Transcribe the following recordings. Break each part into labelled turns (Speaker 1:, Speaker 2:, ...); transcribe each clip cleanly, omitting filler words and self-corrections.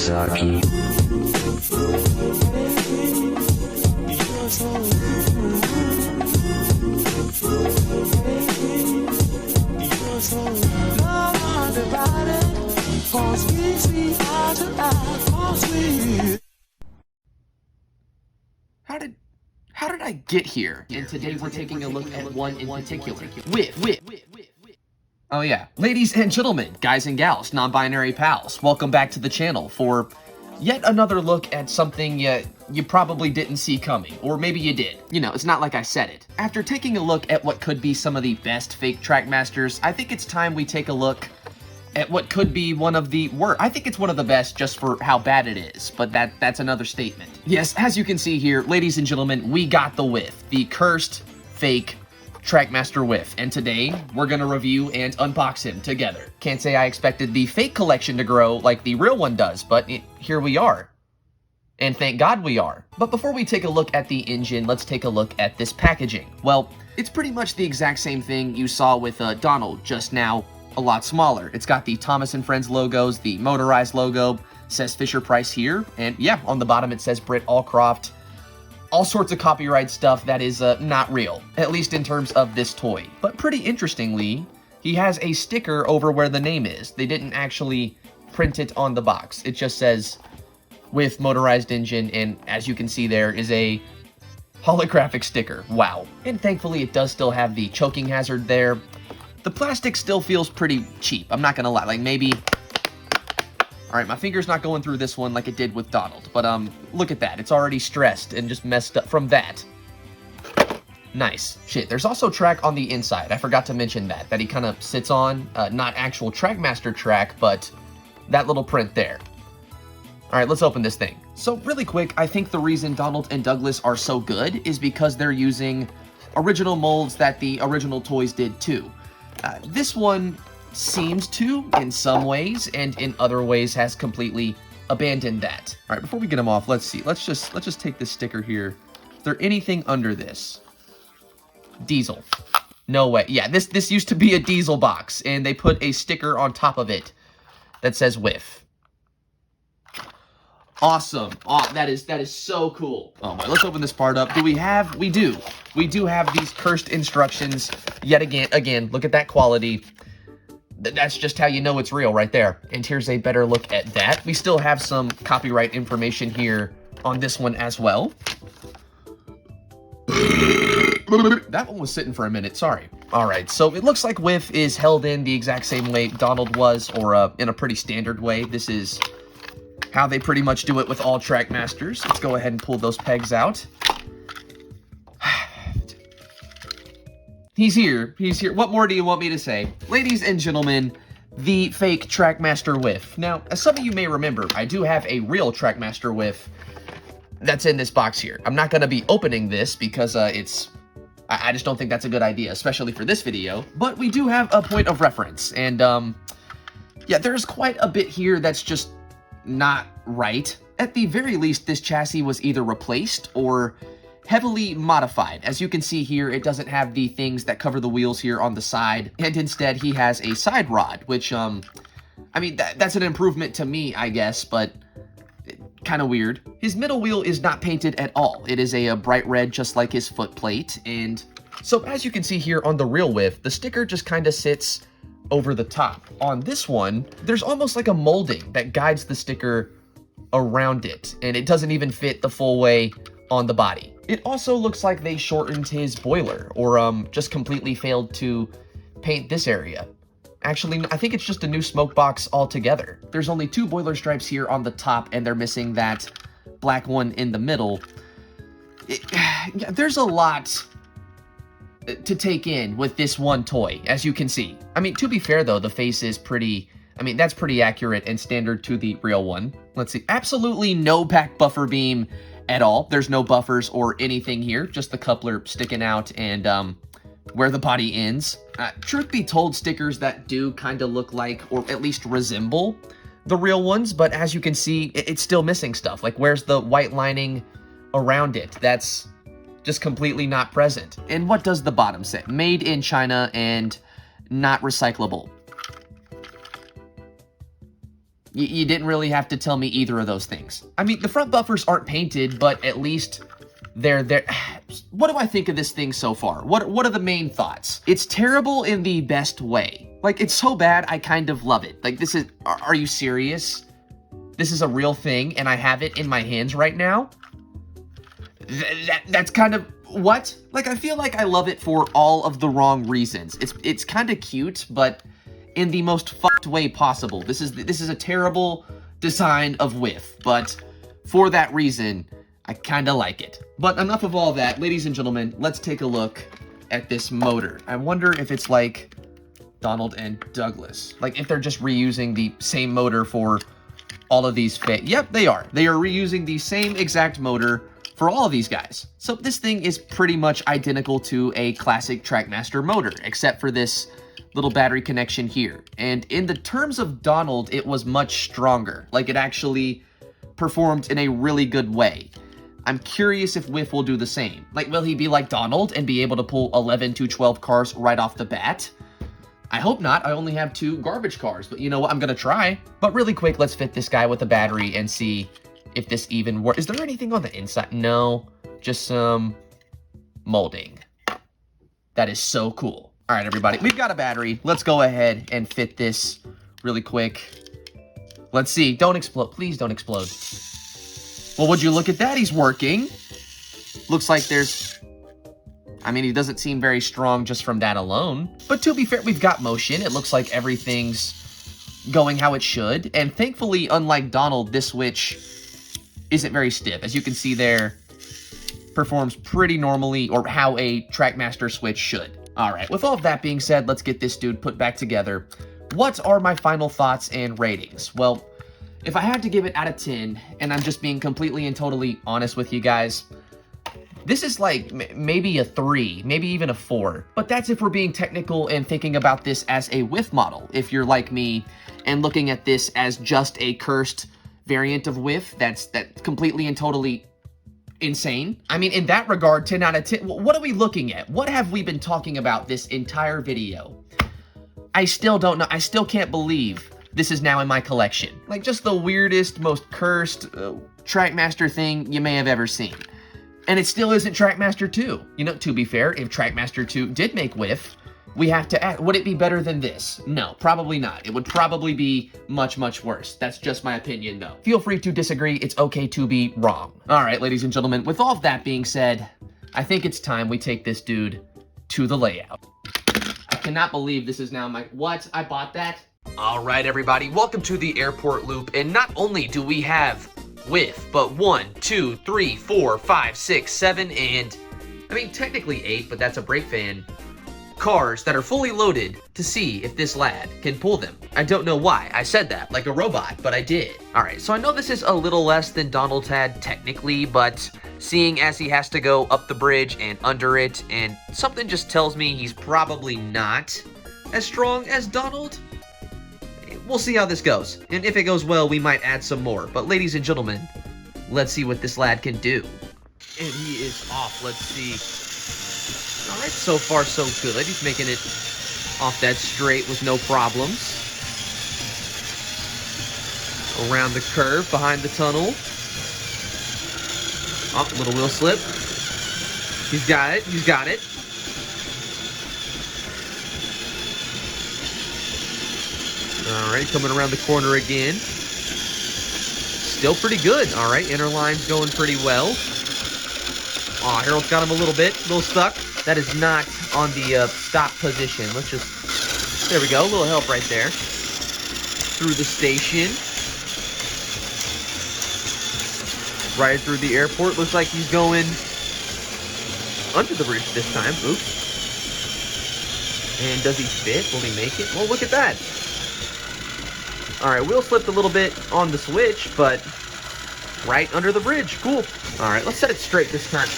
Speaker 1: Kawasaki.
Speaker 2: How did I get here? And today we're taking a look at one in particular. Whiff. Oh yeah. Ladies and gentlemen, guys and gals, non-binary pals, welcome back to the channel for yet another look at something you probably didn't see coming. Or maybe you did. You know, it's not like I said it. After taking a look at what could be some of the best fake TrackMasters, I think it's time we take a look at what could be one of the worst. I think it's one of the best just for how bad it is, but that's another statement. Yes, as you can see here, ladies and gentlemen, we got the Whiff, the cursed fake TrackMaster Whiff, and today we're gonna review and unbox him together. Can't say I expected the fake collection to grow like the real one does, but here we are. And thank God we are. But before we take a look at the engine, let's take a look at this packaging. Well, it's pretty much the exact same thing you saw with Donald, just now a lot smaller. It's got the Thomas and Friends logos, the motorized logo, says Fisher Price here, and yeah, on the bottom it says Britt Allcroft. All sorts of copyright stuff that is not real, at least in terms of this toy. But pretty interestingly, he has a sticker over where the name is. They didn't actually print it on the box. It just says with motorized engine, and as you can see there is a holographic sticker. Wow. And thankfully it does still have the choking hazard there. The plastic still feels pretty cheap, I'm not gonna lie, like maybe... Alright, my finger's not going through this one like it did with Donald, but look at that, it's already stressed and just messed up from that. Nice. Shit, there's also track on the inside, I forgot to mention that he kind of sits on, not actual TrackMaster track, but that little print there. Alright, let's open this thing. So really quick, I think the reason Donald and Douglas are so good is because they're using original molds that the original toys did too. This one seems to, in some ways, and in other ways has completely abandoned that. All right, before we get them off, let's see. Let's just take this sticker here. Is there anything under this? Diesel. No way. Yeah, this used to be a Diesel box, and they put a sticker on top of it that says Whiff. Awesome. Oh, that is so cool. Oh my, let's open this part up. Do we have? We do. We do have these cursed instructions yet again. Look at that quality. That's just how you know it's real right there. And here's a better look at that. We still have some copyright information here on this one as well. That one was sitting for a minute, sorry. All right, so it looks like Whiff is held in the exact same way Donald was, or in a pretty standard way. This is how they pretty much do it with all TrackMasters. Let's go ahead and pull those pegs out. He's here. What more do you want me to say? Ladies and gentlemen, the fake TrackMaster Whiff. Now, as some of you may remember, I do have a real TrackMaster Whiff that's in this box here. I'm not going to be opening this because I just don't think that's a good idea, especially for this video. But we do have a point of reference, and yeah, there's quite a bit here that's just not right. At the very least, this chassis was either replaced or heavily modified. As you can see here, it doesn't have the things that cover the wheels here on the side, and instead he has a side rod, which, I mean, that's an improvement to me, I guess, but kind of weird. His middle wheel is not painted at all. It is a bright red, just like his foot plate, and so as you can see here on the real Whiff, the sticker just kind of sits over the top. On this one, there's almost like a molding that guides the sticker around it, and it doesn't even fit the full way on the body. It also looks like they shortened his boiler, or just completely failed to paint this area. Actually, I think it's just a new smoke box altogether. There's only 2 boiler stripes here on the top, and they're missing that black one in the middle. There's a lot to take in with this one toy, as you can see. I mean, to be fair though, the face is pretty, I mean, that's pretty accurate and standard to the real one. Let's see, absolutely no back buffer beam at all. There's no buffers or anything here, just the coupler sticking out and where the body ends. Truth be told, stickers that do kind of look like, or at least resemble, the real ones, but as you can see, it's still missing stuff. Like, where's the white lining around it? That's just completely not present. And what does the bottom say? Made in China and not recyclable. You didn't really have to tell me either of those things. I mean, the front buffers aren't painted, but at least they're there. What do I think of this thing so far? What are the main thoughts? It's terrible in the best way. Like, it's so bad, I kind of love it. Like, this is, are you serious? This is a real thing, and I have it in my hands right now? That's kind of, what? Like, I feel like I love it for all of the wrong reasons. It's kind of cute, but in the most fucked way possible. This is a terrible design of Whiff, but for that reason, I kind of like it. But enough of all that, ladies and gentlemen, let's take a look at this motor. I wonder if it's like Donald and Douglas. Like, if they're just reusing the same motor for all of these Yep, they are. They are reusing the same exact motor for all of these guys. So this thing is pretty much identical to a classic TrackMaster motor, except for this little battery connection here. And in the terms of Donald, it was much stronger. Like, it actually performed in a really good way. I'm curious if Whiff will do the same. Like, will he be like Donald and be able to pull 11 to 12 cars right off the bat? I hope not. I only have 2 garbage cars, but you know what? I'm gonna try. But really quick, let's fit this guy with a battery and see if this even works. Is there anything on the inside? No, just some molding. That is so cool. All right, everybody, we've got a battery. Let's go ahead and fit this really quick. Let's see. Don't explode. Please don't explode. Well, would you look at that? He's working. Looks like there's... I mean, he doesn't seem very strong just from that alone. But to be fair, we've got motion. It looks like everything's going how it should. And thankfully, unlike Donald, this switch isn't very stiff. As you can see there, performs pretty normally, or how a TrackMaster switch should. All right, with all of that being said, let's get this dude put back together. What are my final thoughts and ratings? Well, if I had to give it out of 10, and I'm just being completely and totally honest with you guys, this is like maybe a 3, maybe even a 4. But that's if we're being technical and thinking about this as a Whiff model. If you're like me and looking at this as just a cursed variant of Whiff, that's completely and totally insane. I mean, in that regard, 10 out of 10. What are we looking at? What have we been talking about this entire video? I still don't know. I still can't believe this is now in my collection. Like, just the weirdest, most cursed TrackMaster thing you may have ever seen. And it still isn't TrackMaster 2. You know, to be fair, if TrackMaster 2 did make Whiff, we have to ask, would it be better than this? No, probably not. It would probably be much, much worse. That's just my opinion, though. Feel free to disagree. It's okay to be wrong. All right, ladies and gentlemen, with all of that being said, I think it's time we take this dude to the layout. I cannot believe this is now my... What? I bought that? All right, everybody, welcome to the airport loop. And not only do we have Whiff, but 1, 2, 3, 4, 5, 6, 7, and... I mean, technically 8, but that's a brake van. Cars that are fully loaded to see if this lad can pull them. I don't know why I said that like a robot, but I did. All right, so I know this is a little less than Donald's had technically, but seeing as he has to go up the bridge and under it, and something just tells me he's probably not as strong as Donald. We'll see how this goes, and if it goes well, we might add some more. But ladies and gentlemen, let's see what this lad can do. And he is off. Let's see. All right, so far so good. He's making it off that straight with no problems. Around the curve, behind the tunnel. Oh, little wheel slip. He's got it. He's got it. All right, coming around the corner again. Still pretty good. All right, inner line's going pretty well. Aw, Harold's got him a little little stuck. That is not on the stop position. Let's just, there we go, a little help right there. Through the station. Right through the airport. Looks like he's going under the bridge this time. Oops. And does he fit? Will he make it? Well, look at that. Alright, wheel slipped a little bit on the switch, but right under the bridge. Cool. Alright, let's set it straight this time.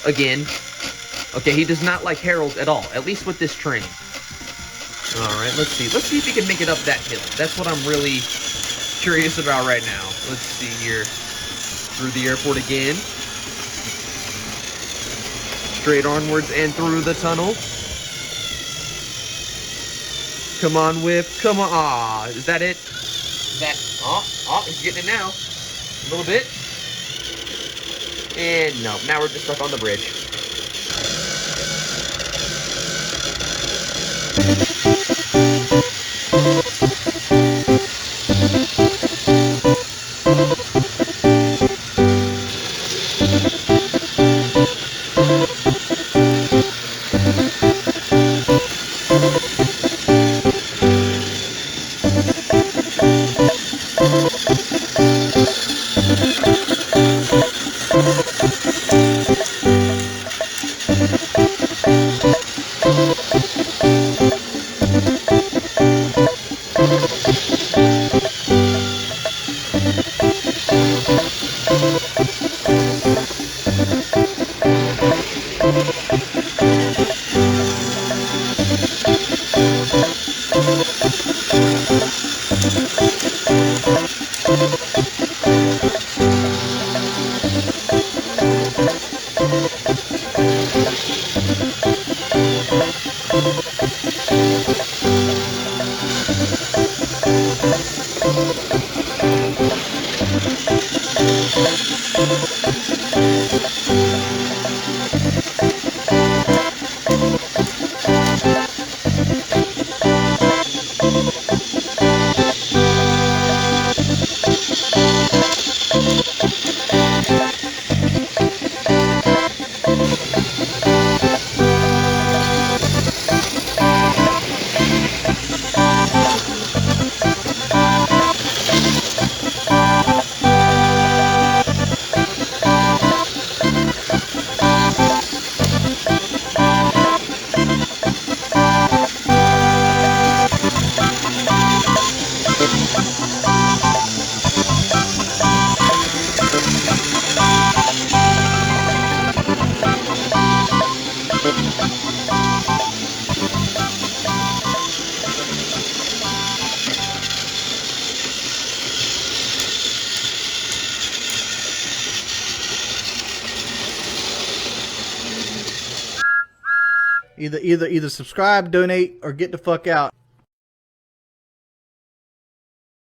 Speaker 2: Again. Okay, he does not like Harold at all, at least with this train. Alright, let's see. Let's see if he can make it up that hill. That's what I'm really curious about right now. Let's see here. Through the airport again. Straight onwards and through the tunnel. Come on, Whiff. Come on. Aw, is that it? Oh, he's getting it now. A little bit. And no, now we're just stuck on the bridge.
Speaker 1: Either subscribe, donate, or get the fuck out.